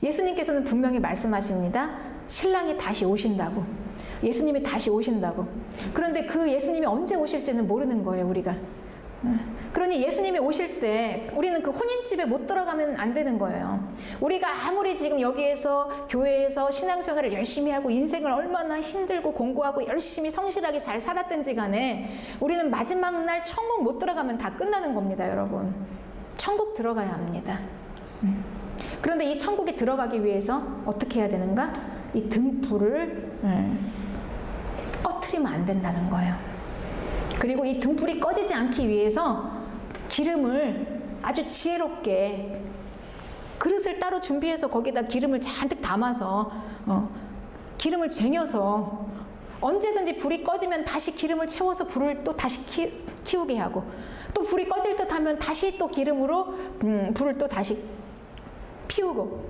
예수님께서는 분명히 말씀하십니다. 신랑이 다시 오신다고. 예수님이 다시 오신다고. 그런데 그 예수님이 언제 오실지는 모르는 거예요, 우리가. 그러니 예수님이 오실 때 우리는 그 혼인집에 못 들어가면 안 되는 거예요. 우리가 아무리 지금 여기에서 교회에서 신앙생활을 열심히 하고 인생을 얼마나 힘들고 공부하고 열심히 성실하게 잘 살았든지 간에 우리는 마지막 날 천국 못 들어가면 다 끝나는 겁니다, 여러분. 천국 들어가야 합니다. 그런데 이 천국에 들어가기 위해서 어떻게 해야 되는가? 이 등불을 꺼트리면 안 된다는 거예요. 그리고 이 등불이 꺼지지 않기 위해서 기름을 아주 지혜롭게 그릇을 따로 준비해서 거기다 기름을 잔뜩 담아서 기름을 쟁여서 언제든지 불이 꺼지면 다시 기름을 채워서 불을 또 다시 키우게 하고 또 불이 꺼질 듯 하면 다시 또 기름으로 불을 또 다시 피우고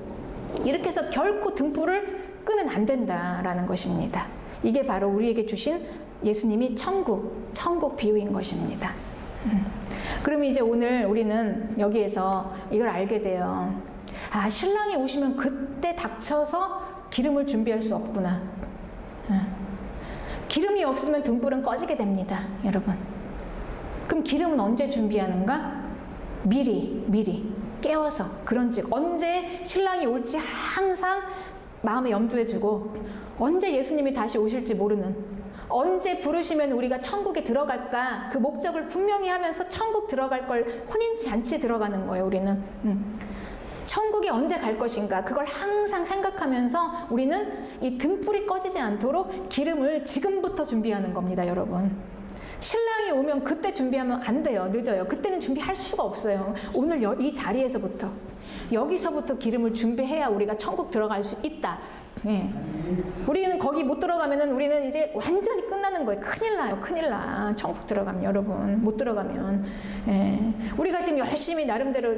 이렇게 해서 결코 등불을 끄면 안 된다라는 것입니다. 이게 바로 우리에게 주신 예수님이 천국 비유인 것입니다. 그럼 이제 오늘 우리는 여기에서 이걸 알게 돼요. 아, 신랑이 오시면 그때 닥쳐서 기름을 준비할 수 없구나. 기름이 없으면 등불은 꺼지게 됩니다, 여러분. 그럼 기름은 언제 준비하는가? 미리 깨워서. 그런즉 언제 신랑이 올지 항상 마음에 염두에 두고 언제 예수님이 다시 오실지 모르는 언제 부르시면 우리가 천국에 들어갈까 그 목적을 분명히 하면서 천국 들어갈 걸 혼인잔치에 들어가는 거예요, 우리는. 천국에 언제 갈 것인가 그걸 항상 생각하면서 우리는 이 등불이 꺼지지 않도록 기름을 지금부터 준비하는 겁니다, 여러분. 신랑이 오면 그때 준비하면 안 돼요. 늦어요. 그때는 준비할 수가 없어요. 오늘 이 자리에서부터 여기서부터 기름을 준비해야 우리가 천국 들어갈 수 있다. 예. 우리는 거기 못 들어가면은 우리는 이제 완전히 끝나는 거예요. 큰일 나요. 큰일 나. 천국 들어가면, 여러분. 못 들어가면. 예. 우리가 지금 열심히 나름대로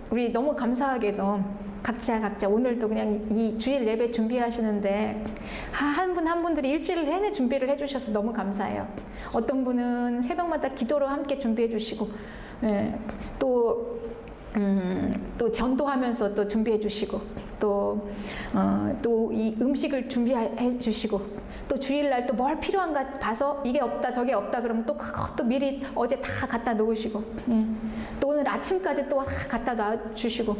우리 너무 감사하게도 각자 오늘도 그냥 이 주일 예배 준비하시는데 한 분들이 일주일 내내 준비를 해주셔서 너무 감사해요. 어떤 분은 새벽마다 기도로 함께 준비해 주시고 예. 또 전도하면서 또 준비해 주시고 또 이 음식을 준비해 주시고 또 주일날 또 뭘 필요한가 봐서 이게 없다 저게 없다 그러면 또 그것도 미리 어제 다 갖다 놓으시고 또 오늘 아침까지 또 다 갖다 놔주시고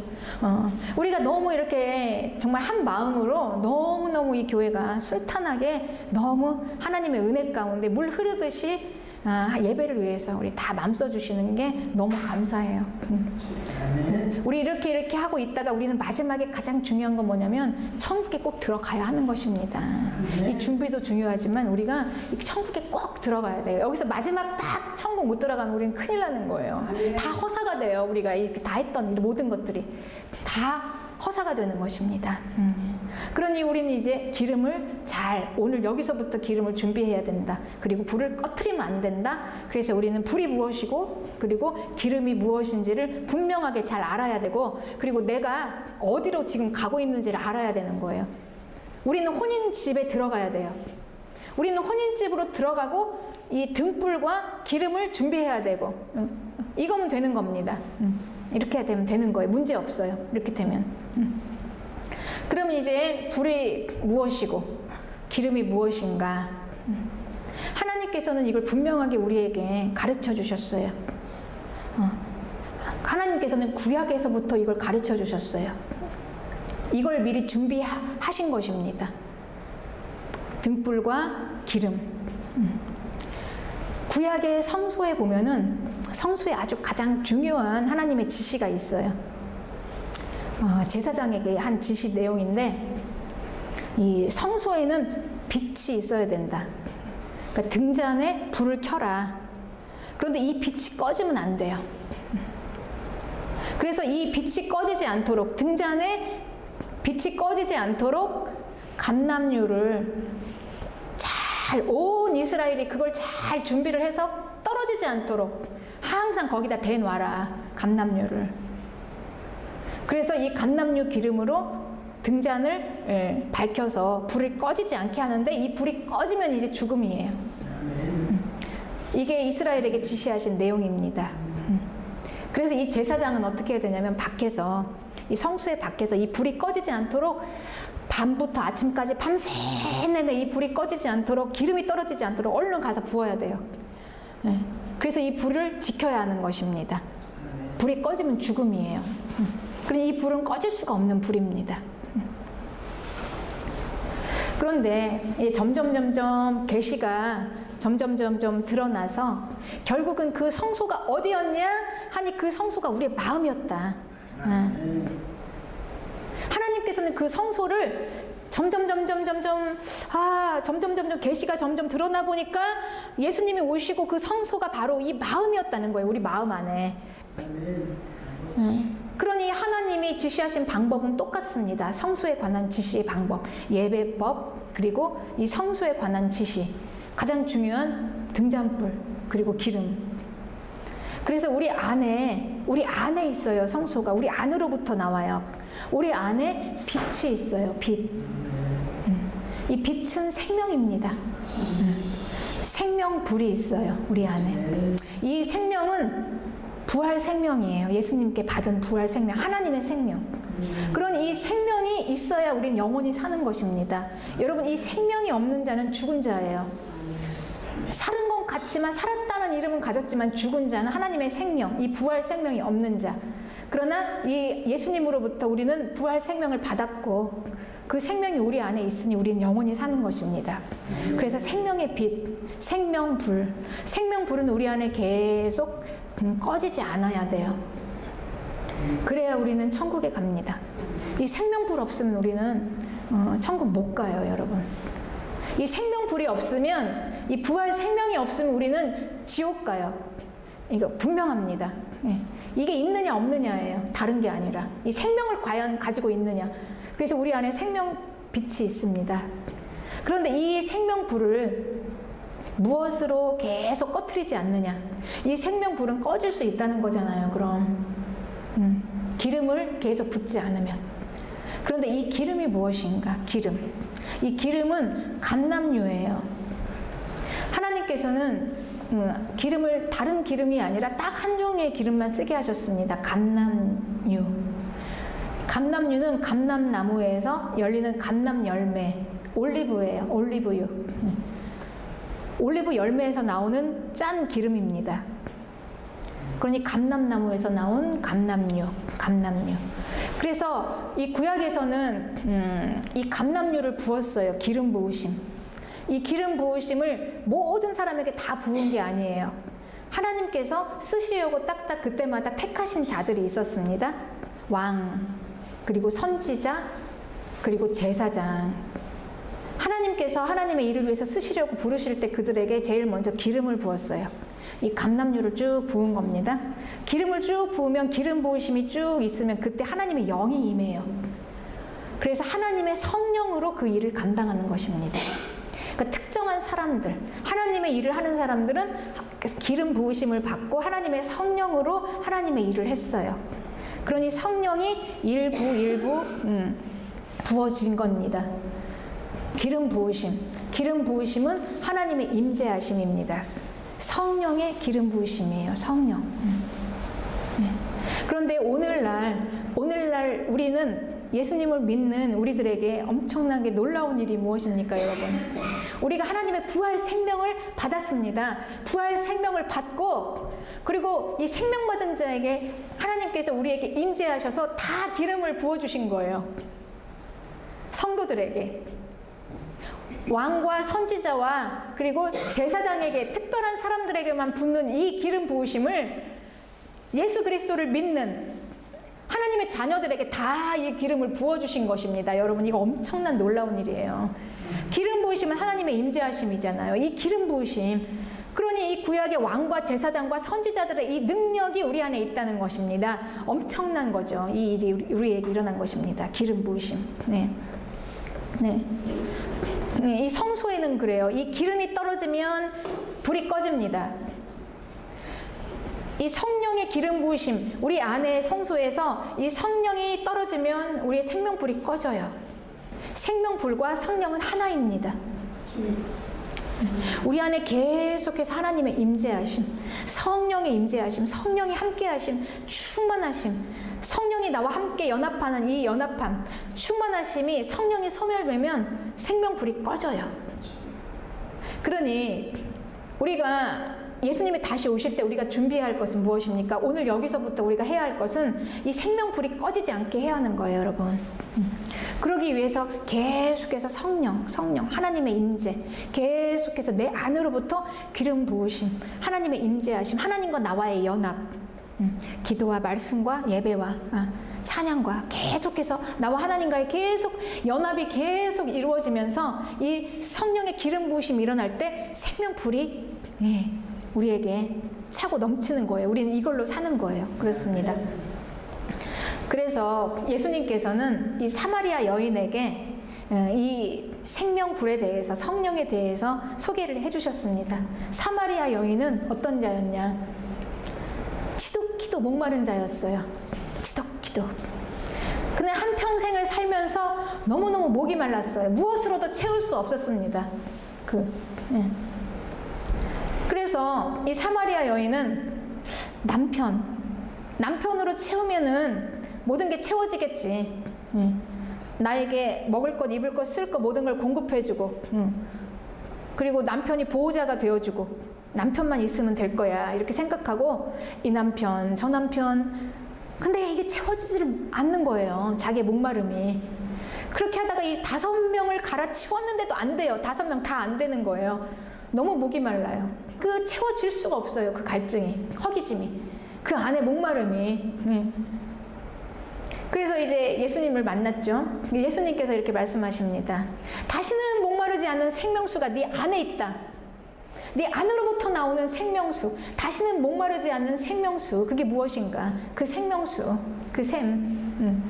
우리가 너무 이렇게 정말 한 마음으로 너무너무 이 교회가 순탄하게 너무 하나님의 은혜 가운데 물 흐르듯이 예배를 위해서 우리 다 맘 써주시는 게 너무 감사해요. 우리 이렇게 하고 있다가 우리는 마지막에 가장 중요한 건 뭐냐면 천국에 꼭 들어가야 하는 것입니다. 이 준비도 중요하지만 우리가 천국에 꼭 들어가야 돼요. 여기서 마지막 딱 천국 못 들어가면 우리는 큰일 나는 거예요. 다 허사가 돼요. 우리가 다 했던 모든 것들이 다 허사가 되는 것입니다. 그러니 우리는 이제 기름을 오늘 여기서부터 기름을 준비해야 된다. 그리고 불을 꺼트리면 안 된다. 그래서 우리는 불이 무엇이고 그리고 기름이 무엇인지를 분명하게 잘 알아야 되고 그리고 내가 어디로 지금 가고 있는지를 알아야 되는 거예요. 우리는 혼인집에 들어가야 돼요. 우리는 혼인집으로 들어가고 이 등불과 기름을 준비해야 되고 이거면 되는 겁니다. 이렇게 되면 되는 거예요. 문제 없어요. 이렇게 되면. 그러면 이제 불이 무엇이고 기름이 무엇인가? 하나님께서는 이걸 분명하게 우리에게 가르쳐 주셨어요. 하나님께서는 구약에서부터 이걸 가르쳐 주셨어요. 이걸 미리 준비하신 것입니다. 등불과 기름. 구약의 성소에 보면은 성소에 아주 가장 중요한 하나님의 지시가 있어요. 제사장에게 한 지시 내용인데 이 성소에는 빛이 있어야 된다. 그러니까 등잔에 불을 켜라. 그런데 이 빛이 꺼지면 안 돼요. 그래서 이 빛이 꺼지지 않도록 등잔에 빛이 꺼지지 않도록 감람류를 온 이스라엘이 그걸 잘 준비를 해서 떨어지지 않도록 항상 거기다 대놔라. 감람류를. 그래서 이 감람류 기름으로 등잔을 밝혀서 불이 꺼지지 않게 하는데 이 불이 꺼지면 이제 죽음이에요. 이게 이스라엘에게 지시하신 내용입니다. 그래서 이 제사장은 어떻게 해야 되냐면 밖에서 이 성소의 밖에서 이 불이 꺼지지 않도록 밤부터 아침까지 밤새내내 이 불이 꺼지지 않도록, 기름이 떨어지지 않도록 얼른 가서 부어야 돼요. 네. 그래서 이 불을 지켜야 하는 것입니다. 불이 꺼지면 죽음이에요. 그러니 이 불은 꺼질 수가 없는 불입니다. 그런데 점점 계시가 점점 드러나서 결국은 그 성소가 어디였냐 하니 그 성소가 우리의 마음이었다. 하나님께서는 그 성소를 점점 계시가 점점 드러나 보니까 예수님이 오시고 그 성소가 바로 이 마음이었다는 거예요. 우리 마음 안에. 그러니 하나님이 지시하신 방법은 똑같습니다. 성소에 관한 지시의 방법, 예배법, 그리고 이 성소에 관한 지시, 가장 중요한 등잔불, 그리고 기름. 그래서 우리 안에 있어요. 성소가 우리 안으로부터 나와요. 우리 안에 빛이 있어요. 빛. 이 빛은 생명입니다. 생명불이 있어요. 우리 안에. 이 생명은 부활 생명이에요. 예수님께 받은 부활 생명, 하나님의 생명. 그런 이 생명이 있어야 우린 영원히 사는 것입니다. 여러분, 이 생명이 없는 자는 죽은 자예요. 살은 것 같지만, 살았다는 이름은 가졌지만 죽은 자는 하나님의 생명, 이 부활 생명이 없는 자. 그러나 이 예수님으로부터 우리는 부활 생명을 받았고 그 생명이 우리 안에 있으니 우리는 영원히 사는 것입니다. 그래서 생명의 빛, 생명불. 생명불은 우리 안에 계속 꺼지지 않아야 돼요. 그래야 우리는 천국에 갑니다. 이 생명불 없으면 우리는 천국 못 가요, 여러분. 이 생명불이 없으면, 이 부활 생명이 없으면 우리는 지옥 가요. 이거 분명합니다. 예. 이게 있느냐 없느냐예요. 다른 게 아니라 이 생명을 과연 가지고 있느냐. 그래서 우리 안에 생명 빛이 있습니다. 그런데 이 생명불을 무엇으로 계속 꺼트리지 않느냐. 이 생명불은 꺼질 수 있다는 거잖아요. 그럼 기름을 계속 붓지 않으면. 그런데 이 기름이 무엇인가? 기름. 이 기름은 감람유예요. 하나님께서는 기름을 다른 기름이 아니라 딱 한 종류의 기름만 쓰게 하셨습니다. 감람유. 감람유는 감람나무에서 열리는 감람 열매, 올리브예요. 올리브유. 올리브 열매에서 나오는 짠 기름입니다. 그러니 감람나무에서 나온 감람유. 그래서 이 구약에서는 이 감람유를 부었어요. 기름 부으심. 이 기름 부으심을 모든 사람에게 다 부은 게 아니에요. 하나님께서 쓰시려고 딱딱 그때마다 택하신 자들이 있었습니다. 왕, 그리고 선지자, 그리고 제사장. 하나님께서 하나님의 일을 위해서 쓰시려고 부르실 때 그들에게 제일 먼저 기름을 부었어요. 이 감람유를 쭉 부은 겁니다. 기름을 쭉 부으면, 기름 부으심이 쭉 있으면 그때 하나님의 영이 임해요. 그래서 하나님의 성령으로 그 일을 감당하는 것입니다. 그러니까 특정한 사람들, 하나님의 일을 하는 사람들은 기름 부으심을 받고 하나님의 성령으로 하나님의 일을 했어요. 그러니 성령이 일부 부어진 겁니다. 기름 부으심. 기름 부으심은 하나님의 임재하심입니다. 성령의 기름 부으심이에요. 성령. 그런데 오늘날 우리는 예수님을 믿는 우리들에게 엄청나게 놀라운 일이 무엇입니까, 여러분? 우리가 하나님의 부활 생명을 받았습니다. 부활 생명을 받고, 그리고 이 생명 받은 자에게 하나님께서 우리에게 임재하셔서 다 기름을 부어주신 거예요. 성도들에게. 왕과 선지자와 그리고 제사장에게, 특별한 사람들에게만 붓는 이 기름 부으심을 예수 그리스도를 믿는 하나님의 자녀들에게 다 이 기름을 부어주신 것입니다. 여러분, 이거 엄청난 놀라운 일이에요. 기름 부으심은 하나님의 임재하심이잖아요. 이 기름 부으심. 그러니 이 구약의 왕과 제사장과 선지자들의 이 능력이 우리 안에 있다는 것입니다. 엄청난 거죠. 이 일이 우리에게 일어난 것입니다. 기름 부으심. 네. 이 성소에는 그래요. 이 기름이 떨어지면 불이 꺼집니다. 이 성령의 기름 부으심, 우리 안에 성소에서 이 성령이 떨어지면 우리의 생명불이 꺼져요. 생명불과 성령은 하나입니다. 우리 안에 계속해서 하나님의 임재하심, 성령의 임재하심, 성령이 함께하심, 충만하심, 성령이 나와 함께 연합하는 이 연합함, 충만하심이 성령이 소멸되면 생명불이 꺼져요. 그러니 우리가 예수님이 다시 오실 때 우리가 준비해야 할 것은 무엇입니까? 오늘 여기서부터 우리가 해야 할 것은 이 생명불이 꺼지지 않게 해야 하는 거예요, 여러분. 그러기 위해서 계속해서 성령, 하나님의 임재, 계속해서 내 안으로부터 기름 부으심, 하나님의 임재하심, 하나님과 나와의 연합, 기도와 말씀과 예배와 찬양과 계속해서 나와 하나님과의 계속 연합이 계속 이루어지면서 이 성령의 기름 부으심이 일어날 때 생명불이 우리에게 차고 넘치는 거예요. 우리는 이걸로 사는 거예요. 그렇습니다. 그래서 예수님께서는 이 사마리아 여인에게 이 생명불에 대해서, 성령에 대해서 소개를 해주셨습니다. 사마리아 여인은 어떤 자였냐? 지독히도 목마른 자였어요. 지독히도. 근데 한평생을 살면서 너무너무 목이 말랐어요. 무엇으로도 채울 수 없었습니다. 그래서 이 사마리아 여인은 남편으로 채우면은 모든 게 채워지겠지. 나에게 먹을 것, 입을 것, 쓸 것 모든 걸 공급해주고, 그리고 남편이 보호자가 되어주고, 남편만 있으면 될 거야 이렇게 생각하고 이 남편, 저 남편, 근데 이게 채워지지 않는 거예요. 자기의 목마름이. 그렇게 하다가 이 5명을 갈아치웠는데도 안 돼요. 5명 다 안 되는 거예요. 너무 목이 말라요. 그 채워질 수가 없어요. 그 갈증이, 허기짐이, 그 안에 목마름이. 그래서 이제 예수님을 만났죠. 예수님께서 이렇게 말씀하십니다. 다시는 목마르지 않는 생명수가 네 안에 있다. 네 안으로부터 나오는 생명수, 다시는 목마르지 않는 생명수, 그게 무엇인가? 그 생명수, 그 샘.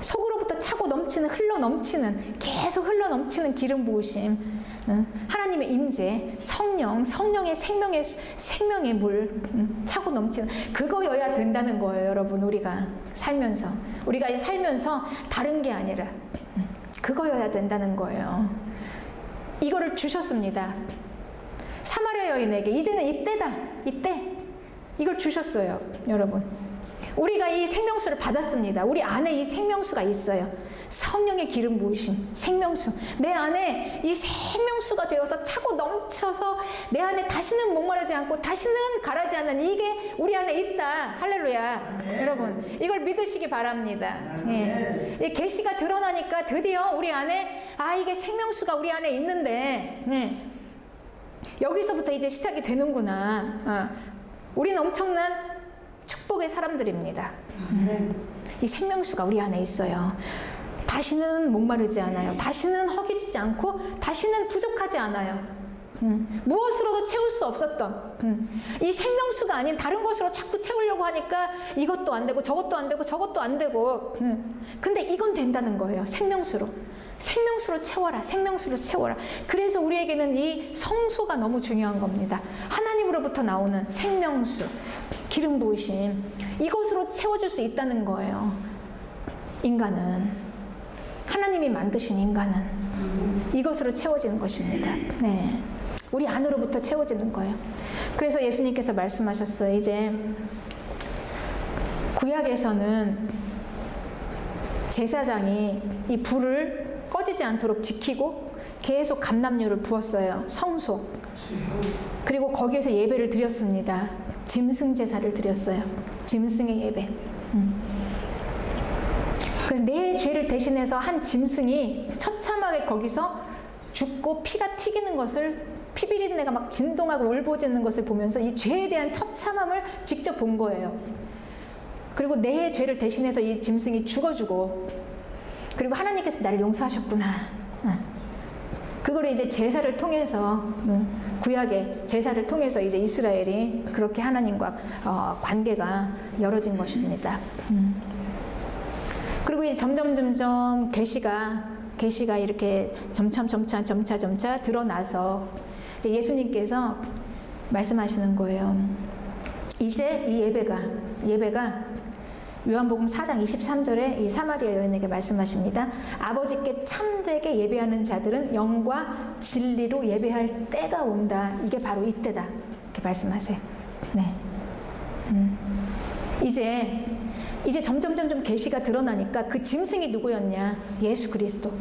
속으로부터 차고 넘치는, 흘러 넘치는, 계속 흘러 넘치는 기름 부으심, 하나님의 임재, 성령의 생명의 물, 차고 넘치는, 그거여야 된다는 거예요, 여러분. 우리가 살면서 다른 게 아니라 그거여야 된다는 거예요. 이거를 주셨습니다. 사마리아 여인에게 이제는 이때다. 이때 이걸 주셨어요, 여러분. 우리가 이 생명수를 받았습니다. 우리 안에 이 생명수가 있어요. 성령의 기름 부으심, 생명수. 내 안에 이 생명수가 되어서 차고 넘쳐서 내 안에 다시는 목마르지 않고 다시는 가라지 않는 이게 우리 안에 있다. 할렐루야. 네. 여러분, 이걸 믿으시기 바랍니다. 네. 이 계시가 드러나니까 드디어 우리 안에 이게 생명수가 우리 안에 있는데 여기서부터 이제 시작이 되는구나. 우리는 엄청난 축복의 사람들입니다. 이 생명수가 우리 안에 있어요. 다시는 목마르지 않아요. 다시는 허기지지 않고 다시는 부족하지 않아요. 무엇으로도 채울 수 없었던 이 생명수가 아닌 다른 것으로 자꾸 채우려고 하니까 이것도 안 되고 저것도 안 되고 저것도 안 되고 근데 이건 된다는 거예요. 생명수로 채워라. 생명수로 채워라. 그래서 우리에게는 이 성소가 너무 중요한 겁니다. 하나님으로부터 나오는 생명수, 기름 부으심, 이것으로 채워줄 수 있다는 거예요. 인간은, 하나님이 만드신 인간은 이것으로 채워지는 것입니다. 네, 우리 안으로부터 채워지는 거예요. 그래서 예수님께서 말씀하셨어요. 이제 구약에서는 제사장이 이 불을 꺼지지 않도록 지키고 계속 감람유를 부었어요. 성소. 그리고 거기에서 예배를 드렸습니다. 짐승 제사를 드렸어요. 짐승의 예배. 그래서 내 죄를 대신해서 한 짐승이 처참하게 거기서 죽고 피가 튀기는 것을, 피 비린내가 막 진동하고 울부짖는 것을 보면서 이 죄에 대한 처참함을 직접 본 거예요. 그리고 내 죄를 대신해서 이 짐승이 죽어주고, 그리고 하나님께서 나를 용서하셨구나. 그거를 이제 제사를 통해서, 구약의 제사를 통해서 이제 이스라엘이 그렇게 하나님과 관계가 열어진 것입니다. 그리고 이제 점점 계시가 이렇게 점차 드러나서 이제 예수님께서 말씀하시는 거예요. 이제 이 예배가 요한복음 4장 23절에 이 사마리아 여인에게 말씀하십니다. 아버지께 참되게 예배하는 자들은 영과 진리로 예배할 때가 온다. 이게 바로 이때다. 이렇게 말씀하세요. 네. 이제 이제 점점 계시가 드러나니까 그 짐승이 누구였냐? 예수 그리스도.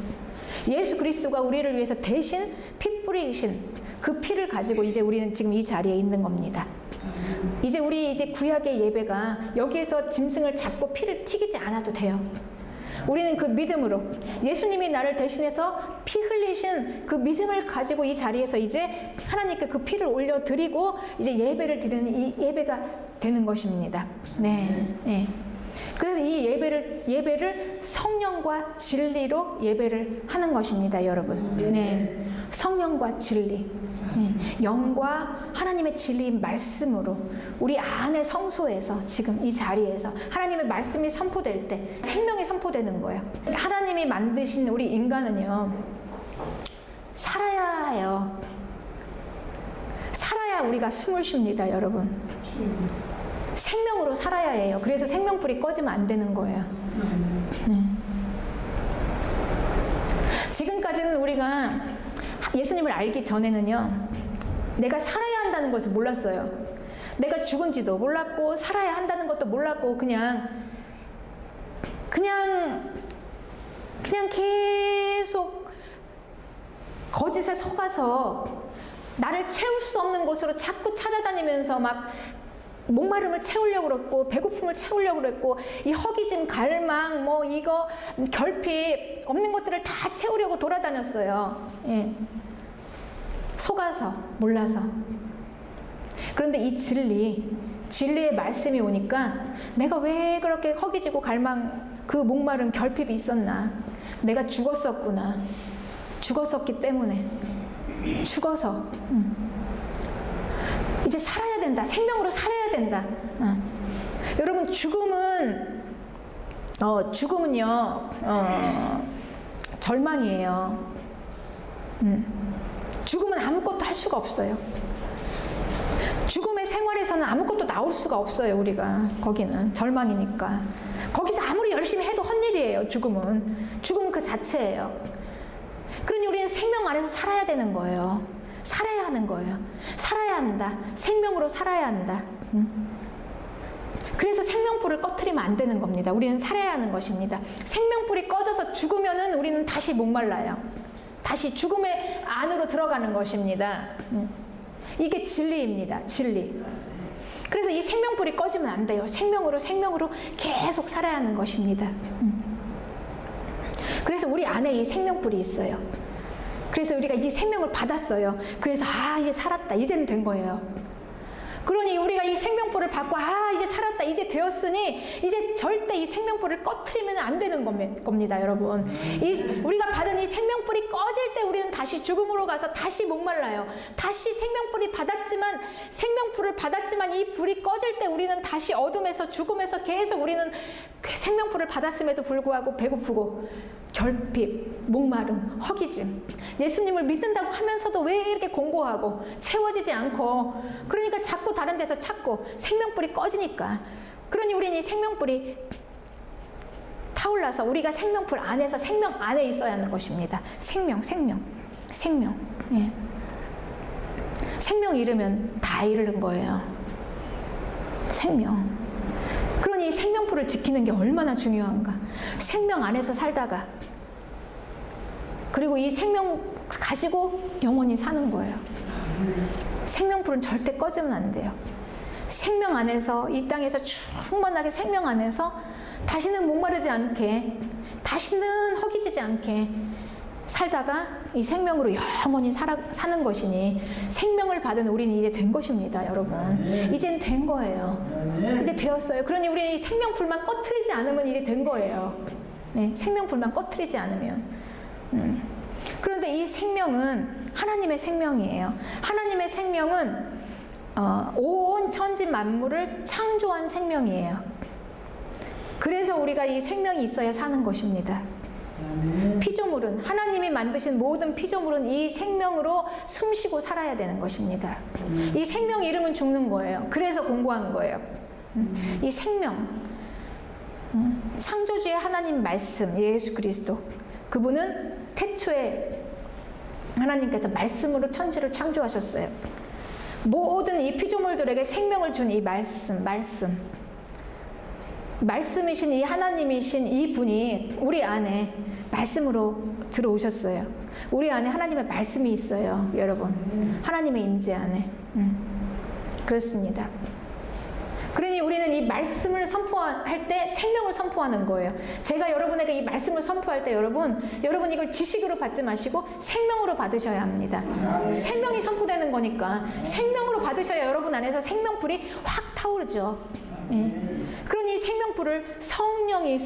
예수 그리스도가 우리를 위해서 대신 피 뿌리신 그 피를 가지고 이제 우리는 지금 이 자리에 있는 겁니다. 이제 우리 구약의 예배가 여기에서 짐승을 잡고 피를 튀기지 않아도 돼요. 우리는 그 믿음으로 예수님이 나를 대신해서 피 흘리신 그 믿음을 가지고 이 자리에서 이제 하나님께 그 피를 올려드리고 이제 예배를 드리는 이 예배가 되는 것입니다. 네. 네. 그래서 이 예배를 성령과 진리로 예배를 하는 것입니다, 여러분. 네. 성령과 진리. 영과 하나님의 진리인 말씀으로 우리 안의 성소에서 지금 이 자리에서 하나님의 말씀이 선포될 때 생명이 선포되는 거예요. 하나님이 만드신 우리 인간은요, 살아야 해요. 살아야 우리가 숨을 쉽니다, 여러분. 생명으로 살아야 해요. 그래서 생명불이 꺼지면 안 되는 거예요. 지금까지는 우리가 예수님을 알기 전에는요, 내가 살아야 한다는 것을 몰랐어요. 내가 죽은지도 몰랐고 살아야 한다는 것도 몰랐고 그냥 계속 거짓에 속아서 나를 채울 수 없는 곳으로 자꾸 찾아다니면서 막 목마름을 채우려고 그랬고 배고픔을 채우려고 그랬고 이 허기짐, 갈망, 뭐 이거 결핍 없는 것들을 다 채우려고 돌아다녔어요. 예. 속아서, 몰라서. 그런데 이 진리의 말씀이 오니까 내가 왜 그렇게 허기지고 갈망, 그 목마른 결핍이 있었나? 내가 죽었었구나. 죽었었기 때문에 죽어서 이제 살아야 된다. 생명으로 살아야 된다. 여러분, 죽음은요 절망이에요. 죽음은 아무것도 할 수가 없어요. 죽음의 생활에서는 아무것도 나올 수가 없어요. 우리가 거기는 절망이니까. 거기서 아무리 열심히 해도 헛일이에요. 죽음은 그 자체예요. 그러니 우리는 생명 안에서 살아야 되는 거예요. 살아야 하는 거예요. 살아야 한다. 생명으로 살아야 한다. 그래서 생명불을 꺼트리면 안 되는 겁니다. 우리는 살아야 하는 것입니다. 생명불이 꺼져서 죽으면은 우리는 다시 목말라요. 다시 죽음의 안으로 들어가는 것입니다. 이게 진리입니다. 진리. 그래서 이 생명불이 꺼지면 안 돼요. 생명으로 계속 살아야 하는 것입니다. 그래서 우리 안에 이 생명불이 있어요. 그래서 우리가 이 생명을 받았어요. 그래서 이제 살았다. 이제는 된 거예요. 그러니 우리가 이 생명불을 받고 이제 살았다. 이제 되었으니 이제 절대 이 생명불을 꺼트리면 안 되는 겁니다, 여러분. 우리가 받은 이 생명불이 꺼질 때 우리는 다시 죽음으로 가서 다시 목말라요. 다시 생명불을 받았지만 이 불이 꺼질 때 우리는 다시 어둠에서 죽음에서 계속 우리는 생명불을 받았음에도 불구하고 배고프고 결핍, 목마름, 허기짐. 예수님을 믿는다고 하면서도 왜 이렇게 공고하고 채워지지 않고, 그러니까 자꾸 다른 데서 찾고 생명불이 꺼지니까. 그러니 우리는 이 생명불이 타올라서 우리가 생명불 안에서 생명 안에 있어야 하는 것입니다. 생명. 예. 생명 잃으면 다 잃은 거예요. 생명. 그러니 이 생명불을 지키는 게 얼마나 중요한가. 생명 안에서 살다가 그리고 이 생명 가지고 영원히 사는 거예요. 생명불은 절대 꺼지면 안 돼요. 생명 안에서 이 땅에서 충만하게 생명 안에서 다시는 목마르지 않게, 다시는 허기지지 않게 살다가 이 생명으로 영원히 사는 것이니 생명을 받은 우리는 이제 된 것입니다, 여러분. 이제는 된 거예요. 이제 되었어요. 그러니 우리 생명불만 꺼트리지 않으면 이제 된 거예요. 네, 생명불만 꺼트리지 않으면. 그런데 이 생명은 하나님의 생명이에요. 하나님의 생명은 온 천지 만물을 창조한 생명이에요. 그래서 우리가 이 생명이 있어야 사는 것입니다. 피조물은, 하나님이 만드신 모든 피조물은 이 생명으로 숨쉬고 살아야 되는 것입니다. 이 생명 잃으면 죽는 거예요. 그래서 공고한 거예요. 이 생명, 창조주의 하나님 말씀, 예수 그리스도, 그분은 태초에 하나님께서 말씀으로 천지를 창조하셨어요. 모든 이 피조물들에게 생명을 준 이 말씀. 말씀이신 이 하나님이신 이 분이 우리 안에 말씀으로 들어오셨어요. 우리 안에 하나님의 말씀이 있어요, 여러분. 하나님의 임재 안에. 그렇습니다. 그러니 우리는 이 말씀을 선포할 때 생명을 선포하는 거예요. 제가 여러분에게 이 말씀을 선포할 때 여러분 이걸 지식으로 받지 마시고 생명으로 받으셔야 합니다. 생명이 선포되는 거니까 생명으로 받으셔야 여러분 안에서 생명불이 확 타오르죠. 그러니 생명불을 성령이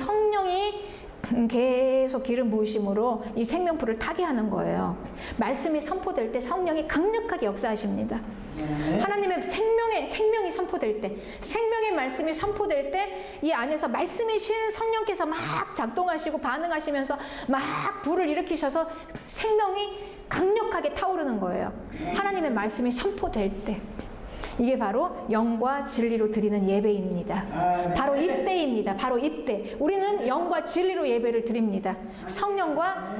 계속 기름 부으심으로 이 생명불을 타게 하는 거예요. 말씀이 선포될 때 성령이 강력하게 역사하십니다. 하나님의 생명이 선포될 때, 생명의 말씀이 선포될 때 이 안에서 말씀이신 성령께서 막 작동하시고 반응하시면서 막 불을 일으키셔서 생명이 강력하게 타오르는 거예요. 하나님의 말씀이 선포될 때. 이게 바로 영과 진리로 드리는 예배입니다. 바로 이때입니다. 바로 이때. 우리는 영과 진리로 예배를 드립니다. 성령과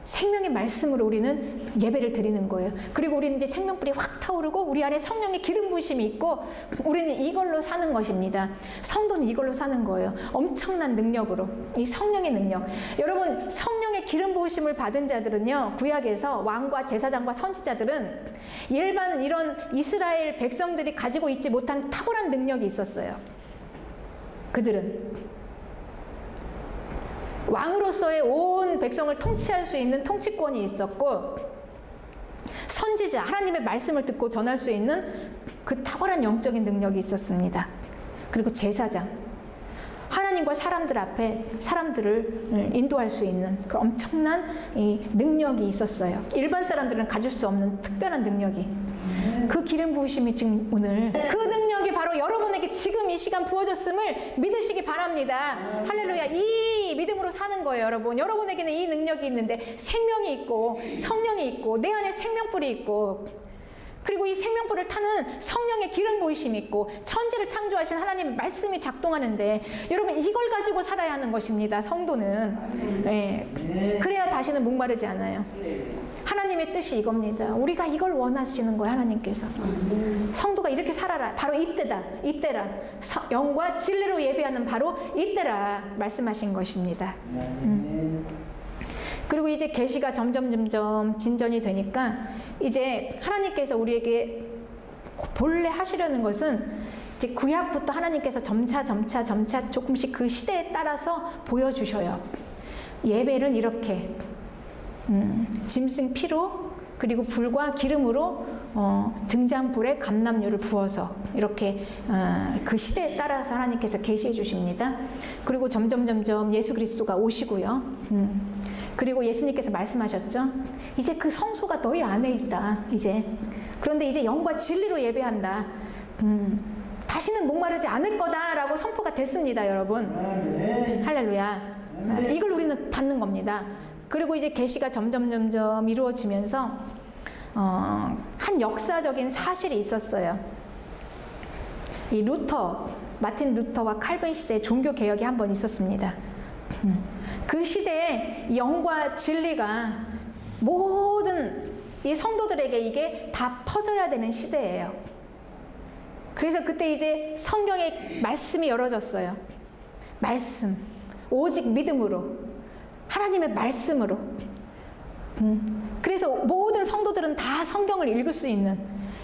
생명의 말씀으로 우리는 예배를 드리는 거예요. 그리고 우리는 이제 생명불이 확 타오르고 우리 안에 성령의 기름 부으심이 있고 우리는 이걸로 사는 것입니다. 성도는 이걸로 사는 거예요. 엄청난 능력으로. 이 성령의 능력. 여러분, 성령의 기름 부으심을 받은 자들은요, 구약에서 왕과 제사장과 선지자들은 일반 이런 이스라엘 백성들이 가지고 있지 못한 탁월한 능력이 있었어요. 그들은 왕으로서의 온 백성을 통치할 수 있는 통치권이 있었고, 선지자, 하나님의 말씀을 듣고 전할 수 있는 그 탁월한 영적인 능력이 있었습니다. 그리고 제사장, 하나님과 사람들 앞에 사람들을 인도할 수 있는 그 엄청난 이 능력이 있었어요. 일반 사람들은 가질 수 없는 특별한 능력이. 그 기름 부으심이 지금 오늘 그 능력이 바로 여러분에게 지금 이 시간 부어졌음을 믿으시기 바랍니다. 할렐루야. 이 믿음으로 사는 거예요, 여러분. 여러분에게는 이 능력이 있는데 생명이 있고 성령이 있고 내 안에 생명불이 있고 그리고 이 생명불을 타는 성령의 기름 부으심이 있고 천지를 창조하신 하나님의 말씀이 작동하는데 여러분 이걸 가지고 살아야 하는 것입니다. 성도는. 그래야 다시는 목마르지 않아요. 하나님의 뜻이 이겁니다. 우리가 이걸 원하시는 거예요, 하나님께서. 성도가 이렇게 살아라. 바로 이때라. 영과 진리로 예배하는 바로 이때라 말씀하신 것입니다. 그리고 이제 계시가 점점 진전이 되니까 이제 하나님께서 우리에게 본래 하시려는 것은 이제 구약부터 하나님께서 점차 조금씩 그 시대에 따라서 보여주셔요. 예배는 이렇게 짐승 피로 그리고 불과 기름으로 등잔불에 감람유를 부어서 이렇게 그 시대에 따라서 하나님께서 계시해 주십니다. 그리고 점점 예수 그리스도가 오시고요. 그리고 예수님께서 말씀하셨죠. 이제 그 성소가 너희 안에 있다. 이제 그런데 이제 영과 진리로 예배한다. 다시는 목마르지 않을 거다라고 선포가 됐습니다, 여러분. 할렐루야. 이걸 우리는 받는 겁니다. 그리고 이제 계시가 점점 이루어지면서 한 역사적인 사실이 있었어요. 이 마틴 루터와 칼빈 시대에 종교 개혁이 한 번 있었습니다. 그 시대에 영과 진리가 모든 이 성도들에게 이게 다 퍼져야 되는 시대예요. 그래서 그때 이제 성경의 말씀이 열어졌어요. 말씀, 오직 믿음으로, 하나님의 말씀으로. 그래서 모든 성도들은 다 성경을 읽을 수 있는,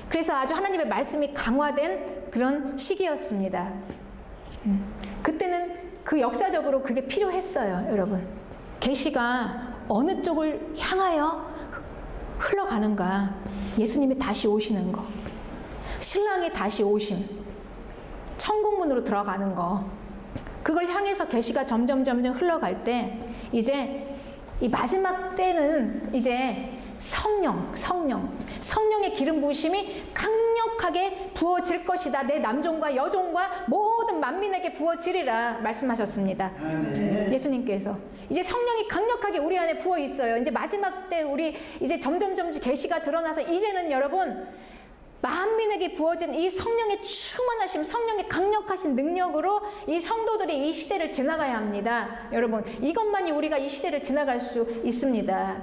그래서 아주 하나님의 말씀이 강화된 그런 시기였습니다. 그때는 그 역사적으로 그게 필요했어요, 여러분. 계시가 어느 쪽을 향하여 흘러가는가? 예수님이 다시 오시는 거, 신랑이 다시 오심, 천국문으로 들어가는 거, 그걸 향해서 계시가 점점 흘러갈 때 이제 이 마지막 때는 이제 성령의 기름 부으심이 강력하게 부어질 것이다. 내 남종과 여종과 모든 만민에게 부어지리라 말씀하셨습니다. 예수님께서 이제 성령이 강력하게 우리 안에 부어 있어요. 이제 마지막 때 우리 이제 점점 계시가 드러나서 이제는 여러분 만민에게 부어진 이 성령의 충만하심, 성령의 강력하신 능력으로 이 성도들이 이 시대를 지나가야 합니다. 여러분, 이것만이 우리가 이 시대를 지나갈 수 있습니다.